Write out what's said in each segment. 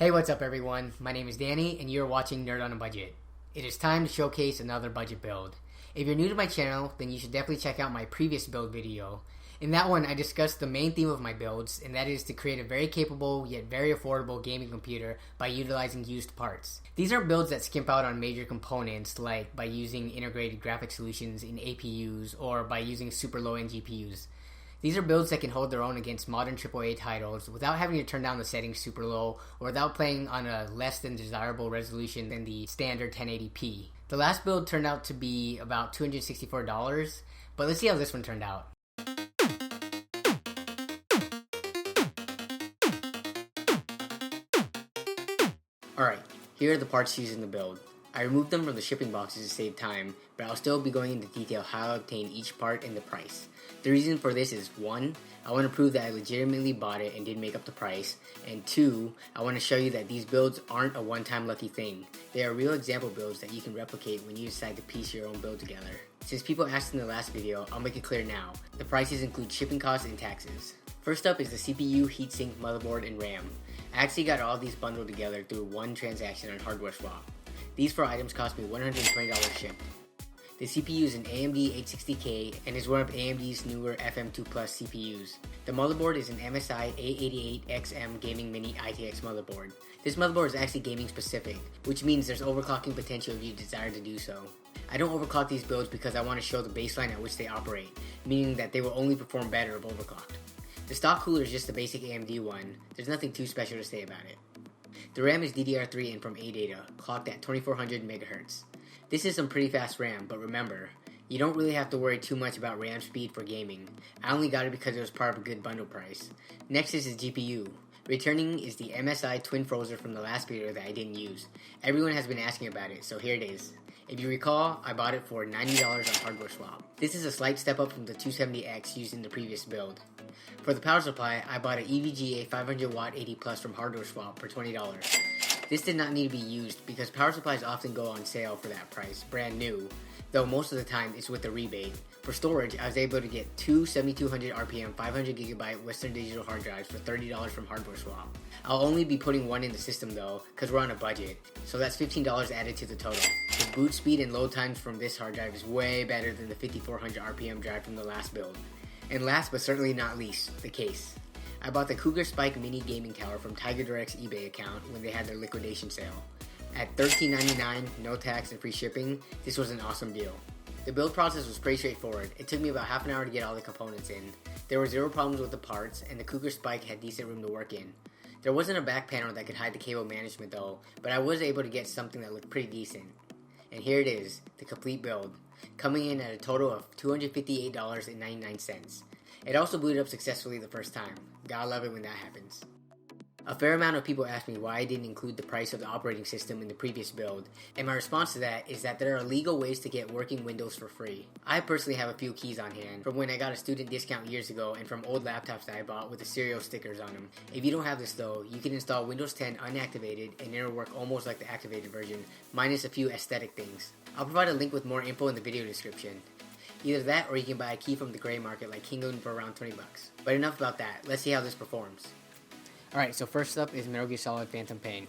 Hey, what's up everyone? My name is Danny and you're watching Nerd on a Budget. It is time to showcase another budget build. If you're new to my channel, then you should definitely check out my previous build video. In that one, I discussed the main theme of my builds, and that is to create a very capable yet very affordable gaming computer by utilizing used parts. These are builds that skimp out on major components, like by using integrated graphic solutions in APUs or by using super low-end GPUs. These are builds that can hold their own against modern AAA titles without having to turn down the settings super low or without playing on a less than desirable resolution than the standard 1080p. The last build turned out to be about $264, but let's see how this one turned out. Alright, here are the parts used in the build. I removed them from the shipping boxes to save time, but I'll still be going into detail how I obtained each part and the price. The reason for this is 1, I want to prove that I legitimately bought it and did make up the price, and 2, I want to show you that these builds aren't a one-time lucky thing. They are real example builds that you can replicate when you decide to piece your own build together. Since people asked in the last video, I'll make it clear now. The prices include shipping costs and taxes. First up is the CPU, heatsink, motherboard, and RAM. I actually got all these bundled together through one transaction on Hardware Swap. These 4 items cost me $120 shipped. The CPU is an AMD 860K and is one of AMD's newer FM2 Plus CPUs. The motherboard is an MSI A88XM Gaming Mini ITX motherboard. This motherboard is actually gaming specific, which means there's overclocking potential if you desire to do so. I don't overclock these builds because I want to show the baseline at which they operate, meaning that they will only perform better if overclocked. The stock cooler is just the basic AMD one. There's nothing too special to say about it. The RAM is DDR3 and from ADATA, clocked at 2400 MHz. This is some pretty fast RAM, but remember, you don't really have to worry too much about RAM speed for gaming. I only got it because it was part of a good bundle price. Next is the GPU. Returning is the MSI Twin Frozer from the last video that I didn't use. Everyone has been asking about it, so here it is. If you recall, I bought it for $90 on Hardware Swap. This is a slight step up from the 270X used in the previous build. For the power supply, I bought an EVGA 500W 80 Plus from Hardware Swap for $20. This did not need to be used because power supplies often go on sale for that price, brand new, though most of the time it's with a rebate. For storage, I was able to get two 7200 RPM 500GB Western Digital hard drives for $30 from Hardware Swap. I'll only be putting one in the system though, because we're on a budget, so that's $15 added to the total. The boot speed and load times from this hard drive is way better than the 5400 RPM drive from the last build. And last but certainly not least, the case. I bought the Cougar Spike Mini Gaming Tower from Tiger Direct's eBay account when they had their liquidation sale. At $13.99, no tax and free shipping, this was an awesome deal. The build process was pretty straightforward. It took me about half an hour to get all the components in. There were 0 problems with the parts, and the Cougar Spike had decent room to work in. There wasn't a back panel that could hide the cable management though, but I was able to get something that looked pretty decent. And here it is, the complete build, coming in at a total of $258.99. It also booted up successfully the first time. Gotta love it when that happens. A fair amount of people ask me why I didn't include the price of the operating system in the previous build, and my response to that is that there are legal ways to get working Windows for free. I personally have a few keys on hand, from when I got a student discount years ago and from old laptops that I bought with the serial stickers on them. If you don't have this though, you can install Windows 10 unactivated and it'll work almost like the activated version, minus a few aesthetic things. I'll provide a link with more info in the video description. Either that or you can buy a key from the gray market like Kingoon for around 20 bucks. But enough about that, let's see how this performs. Alright, so first up is Metal Gear Solid Phantom Pain.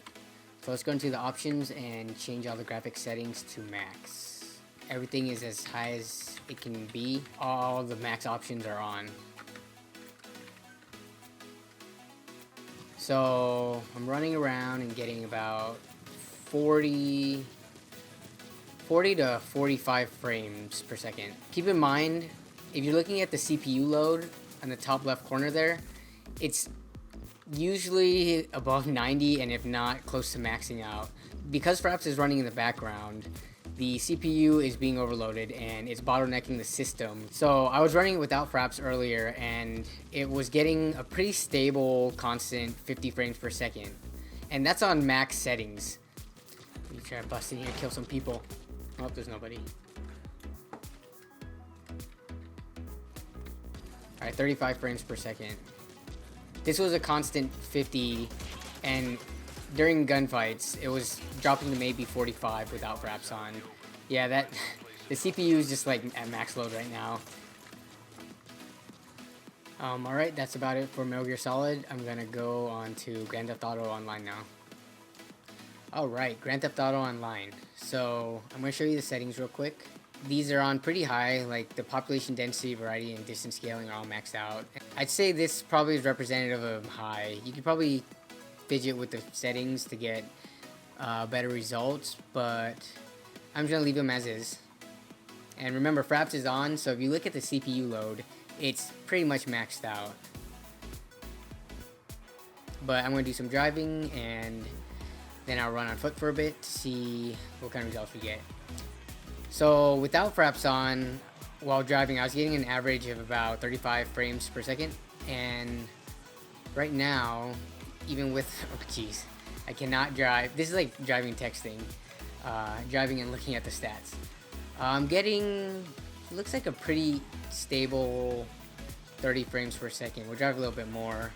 So let's go into the options and change all the graphics settings to max. Everything is as high as it can be. All the max options are on. So I'm running around and getting about 40 to 45 frames per second. Keep in mind, if you're looking at the CPU load on the top left corner there, it's usually above 90 and if not close to maxing out. Because Fraps is running in the background, the CPU is being overloaded and it's bottlenecking the system. So I was running it without Fraps earlier and it was getting a pretty stable constant 50 frames per second, and that's on max settings. Let me try to bust in here and kill some people. Oh, there's nobody. Alright, 35 frames per second. This was a constant 50, and during gunfights, it was dropping to maybe 45 without Fraps on. Yeah, the CPU is just like at max load right now. Alright, that's about it for Metal Gear Solid. I'm gonna go on to Grand Theft Auto Online now. Alright, Grand Theft Auto Online. So, I'm going to show you the settings real quick. These are on pretty high, like the population density, variety, and distance scaling are all maxed out. I'd say this probably is representative of high. You could probably fidget with the settings to get better results, but I'm just going to leave them as is. And remember, Fraps is on, so if you look at the CPU load, it's pretty much maxed out. But I'm going to do some driving, and then I'll run on foot for a bit to see what kind of results we get. So without Fraps on, while driving, I was getting an average of about 35 frames per second. And right now, even with, oh jeez, I cannot drive. This is like driving texting, driving and looking at the stats. I'm getting, looks like a pretty stable 30 frames per second. We'll drive a little bit more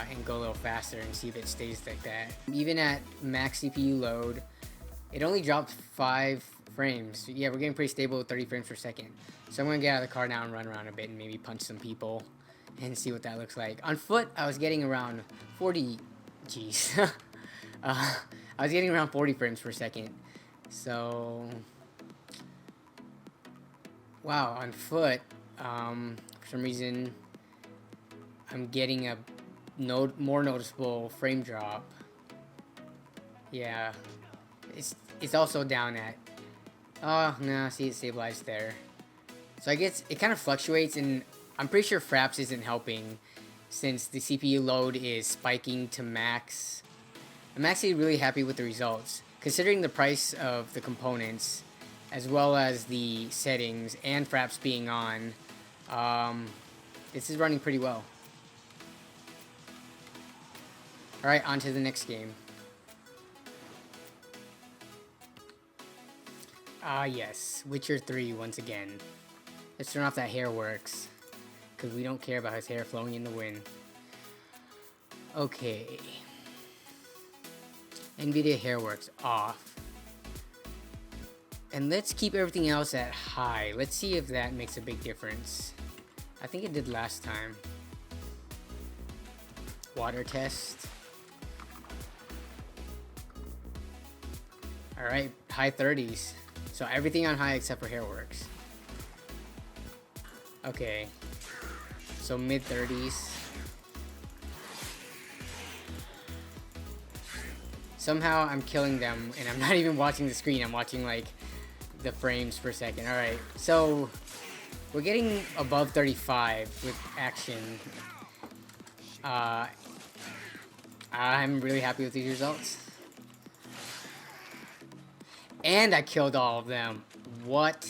and go a little faster and see if it stays like that. Even at max CPU load, it only dropped 5 frames. Yeah, we're getting pretty stable with 30 frames per second. So I'm going to get out of the car now and run around a bit and maybe punch some people and see what that looks like. On foot, I was getting around 40, jeez. I was getting around 40 frames per second. So, wow, on foot, for some reason, I'm getting a more noticeable frame drop. Yeah, it's also down at, oh no, see, it stabilized there. So I guess it kind of fluctuates, and I'm pretty sure Fraps isn't helping since the CPU load is spiking to max. I'm actually really happy with the results considering the price of the components as well as the settings and Fraps being on. This is running pretty well. Alright, on to the next game. Ah yes, Witcher 3 once again. Let's turn off that hair works, because we don't care about his hair flowing in the wind. Okay. NVIDIA Hairworks off. And let's keep everything else at high. Let's see if that makes a big difference. I think it did last time. Water test. Alright, high 30s. So everything on high except for Hairworks. Okay. So mid 30s. Somehow I'm killing them and I'm not even watching the screen. I'm watching like the frames per second. Alright, so we're getting above 35 with action. I'm really happy with these results. And I killed all of them. What?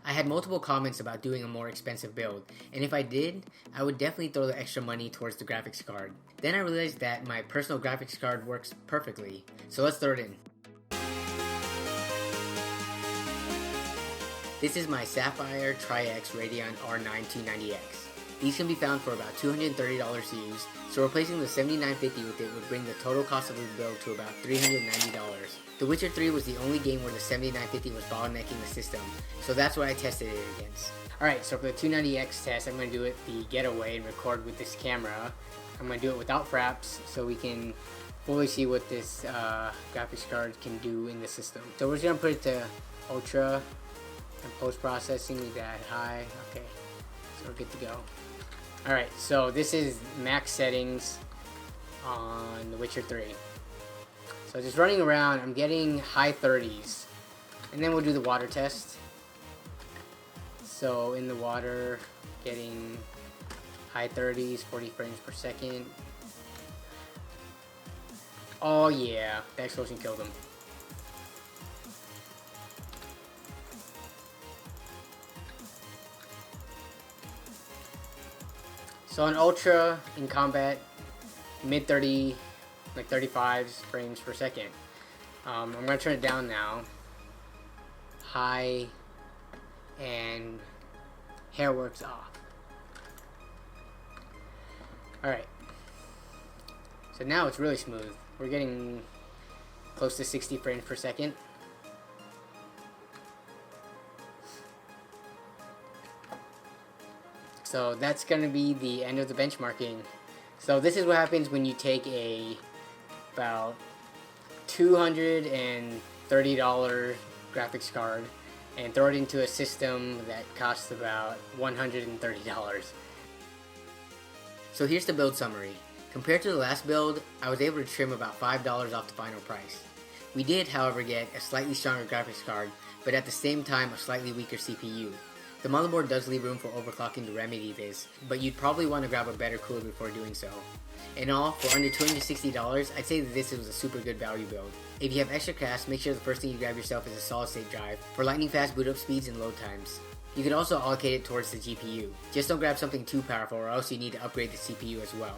I had multiple comments about doing a more expensive build, and if I did, I would definitely throw the extra money towards the graphics card. Then I realized that my personal graphics card works perfectly, so let's throw it in. This is my Sapphire Tri-X Radeon R9 290X. These can be found for about $230 used, so replacing the $79.50 with it would bring the total cost of the build to about $390. The Witcher 3 was the only game where the $79.50 was bottlenecking the system, so that's what I tested it against. Alright, so for the 290X test, I'm going to do it the getaway and record with this camera. I'm going to do it without Fraps, so we can fully see what this graphics card can do in the system. So we're just going to put it to Ultra, and post-processing, leave that high. Okay, so we're good to go. Alright, so this is max settings on The Witcher 3. So just running around, I'm getting high 30s. And then we'll do the water test. So in the water, getting high 30s, 40 frames per second. Oh yeah, the explosion killed him. So on Ultra, in combat, mid 30, like 35 frames per second. I'm going to turn it down now. High, and Hairworks off. Alright. So now it's really smooth. We're getting close to 60 frames per second. So that's going to be the end of the benchmarking. So this is what happens when you take about $230 graphics card and throw it into a system that costs about $130. So here's the build summary. Compared to the last build, I was able to trim about $5 off the final price. We did, however, get a slightly stronger graphics card, but at the same time a slightly weaker CPU. The motherboard does leave room for overclocking to remedy this, but you'd probably want to grab a better cooler before doing so. In all, for under $260, I'd say that this was a super good value build. If you have extra cash, make sure the first thing you grab yourself is a solid state drive for lightning fast boot up speeds and load times. You could also allocate it towards the GPU. Just don't grab something too powerful or else you need to upgrade the CPU as well.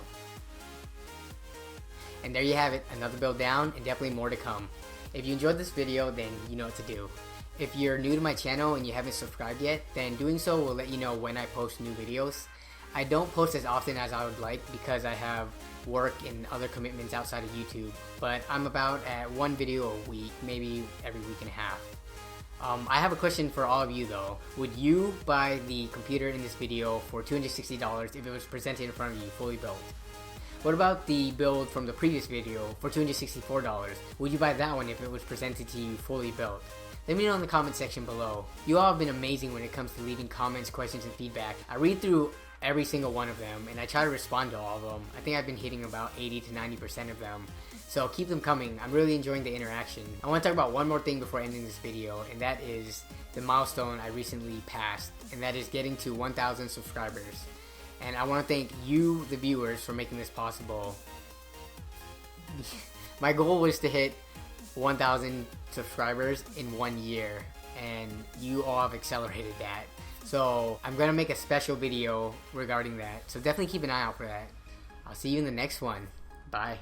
And there you have it, another build down and definitely more to come. If you enjoyed this video, then you know what to do. If you're new to my channel and you haven't subscribed yet, then doing so will let you know when I post new videos. I don't post as often as I would like because I have work and other commitments outside of YouTube, but I'm about at one video a week, maybe every week and a half. I have a question for all of you though. Would you buy the computer in this video for $260 if it was presented in front of you fully built? What about the build from the previous video for $264? Would you buy that one if it was presented to you fully built? Let me know in the comment section below. You all have been amazing when it comes to leaving comments, questions, and feedback. I read through every single one of them and I try to respond to all of them. I think I've been hitting about 80 to 90% of them. So keep them coming. I'm really enjoying the interaction. I want to talk about one more thing before ending this video, and that is the milestone I recently passed, and that is getting to 1,000 subscribers. And I want to thank you, the viewers, for making this possible. My goal was to hit 1,000 subscribers in 1 year, and you all have accelerated that. So I'm going to make a special video regarding that. So definitely keep an eye out for that. I'll see you in the next one. Bye.